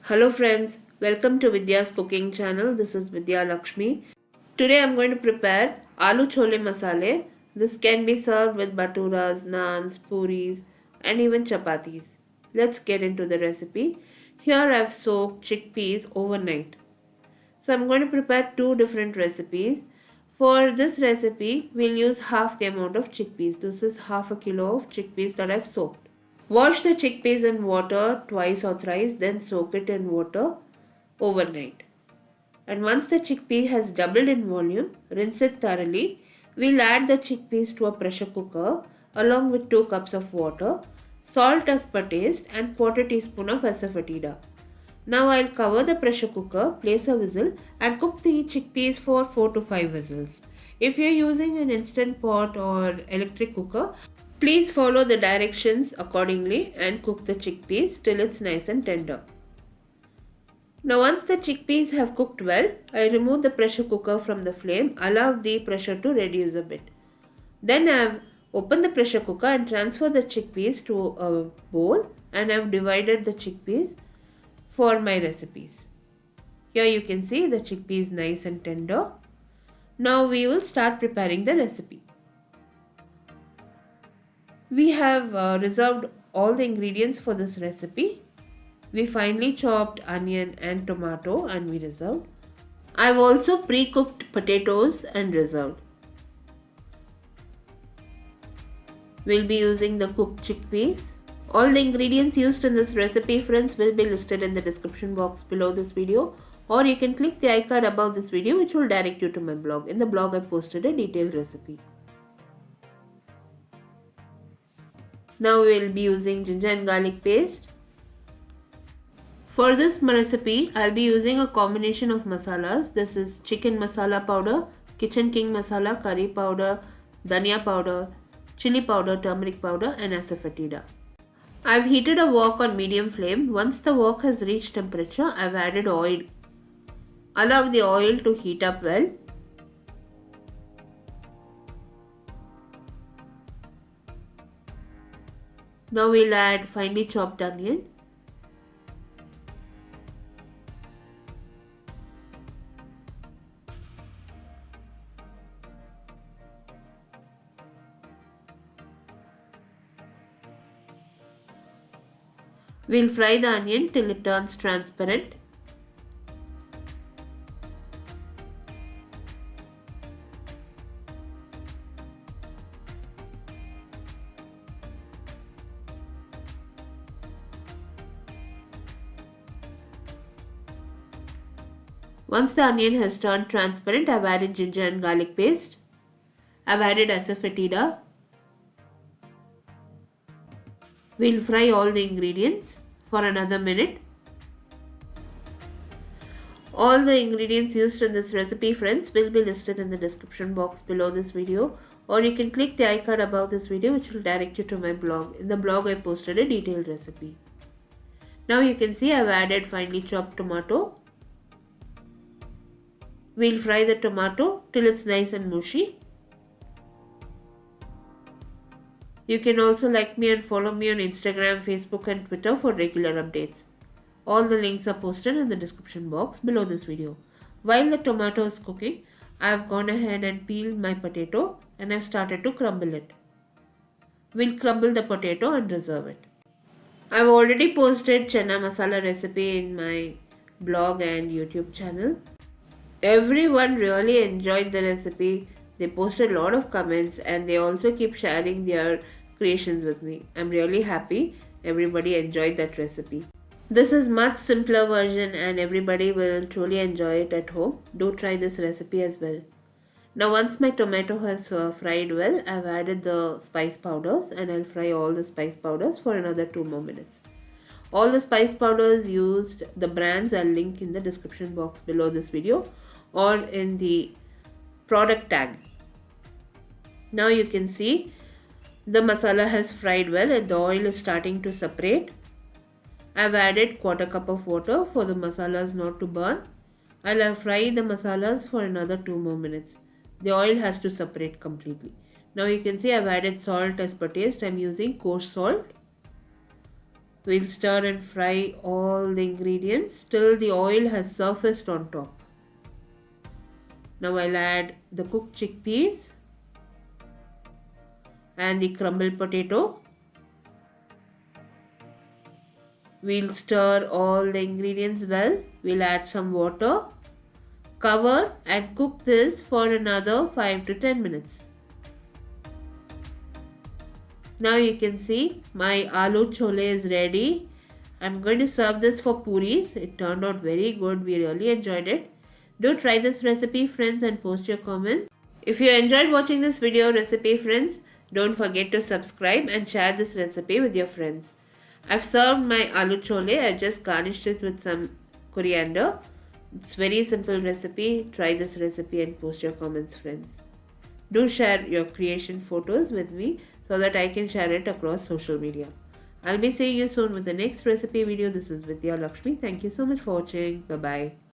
Hello friends, welcome to Vidyascooking channel. This is Vidya Lakshmi. Today I am going to prepare Aloo Chole Masale. This can be served with baturas, naans, puris and even chapatis. Let's get into the recipe. Here I have soaked chickpeas overnight. So I am going to prepare two different recipes. For this recipe, we'll use half the amount of chickpeas. This is half a kilo of chickpeas that I've soaked. Wash the chickpeas in water twice or thrice, then soak it in water overnight. And once the chickpea has doubled in volume, rinse it thoroughly. We'll add the chickpeas to a pressure cooker along with 2 cups of water, salt as per taste and quarter teaspoon of asafetida. Now I'll cover the pressure cooker, place a whistle and cook the chickpeas for 4 to 5 whistles. If you're using an instant pot or electric cooker, please follow the directions accordingly and cook the chickpeas till it's nice and tender. Now once the chickpeas have cooked well, I remove the pressure cooker from the flame, allow the pressure to reduce a bit. Then I have opened the pressure cooker and transfer the chickpeas to a bowl and I have divided the chickpeas for my recipes. Here you can see the chickpeas nice and tender. Now we will start preparing the recipe. We have reserved all the ingredients for this recipe. We finely chopped onion and tomato and we reserved. I've also pre-cooked potatoes and reserved. We'll be using the cooked chickpeas. All the ingredients used in this recipe, friends, will be listed in the description box below this video, or you can click the icon above this video which will direct you to my blog. In the blog I posted a detailed recipe. Now we will be using ginger and garlic paste. For this recipe, I'll be using a combination of masalas. This is chicken masala powder, kitchen king masala, curry powder, dhania powder, chili powder, turmeric powder and asafetida. I've heated a wok on medium flame. Once the wok has reached temperature, I've added oil. Allow the oil to heat up well. Now we'll add finely chopped onion. We'll fry the onion till it turns transparent. Once the onion has turned transparent, I've added ginger and garlic paste. I've added asafetida. We'll fry all the ingredients for another minute. All the ingredients used in this recipe, friends, will be listed in the description box below this video, or you can click the icon above this video which will direct you to my blog. In the blog I posted a detailed recipe. Now you can see I've added finely chopped tomato. We'll fry the tomato till it's nice and mushy. You can also like me and follow me on Instagram, Facebook and Twitter for regular updates. All the links are posted in the description box below this video. While the tomato is cooking, I have gone ahead and peeled my potato and I've started to crumble it. We'll crumble the potato and reserve it. I've already posted Chana masala recipe in my blog and YouTube channel. Everyone really enjoyed the recipe. They posted a lot of comments and they also keep sharing their creations with me. I'm really happy everybody enjoyed that recipe. This is much simpler version and everybody will truly enjoy it at home. Do try this recipe as well. Now once my tomato has fried well, I've added the spice powders and I'll fry all the spice powders for another 2 more minutes. All the spice powders used, the brands I'll link in the description box below this video or in the product tag. Now you can see the masala has fried well and the oil is starting to separate. I've added quarter cup of water for the masalas not to burn. I'll fry the masalas for another 2 more minutes. The oil has to separate completely. Now you can see I've added salt as per taste. I'm using coarse salt. We'll stir and fry all the ingredients till the oil has surfaced on top. Now I'll add the cooked chickpeas and the crumbled potato. We'll stir all the ingredients well. We'll add some water. Cover and cook this for another 5 to 10 minutes. Now you can see my aloo chole is ready. I'm going to serve this for puris. It turned out very good. We really enjoyed it. Do try this recipe, friends, and post your comments. If you enjoyed watching this video recipe, friends, don't forget to subscribe and share this recipe with your friends. I've served my aloo chole. I just garnished it with some coriander. It's very simple recipe. Try this recipe and post your comments, friends. Do share your creation photos with me so that I can share it across social media. I'll be seeing you soon with the next recipe video. This is Vidyalakshmi. Thank you so much for watching. Bye-bye.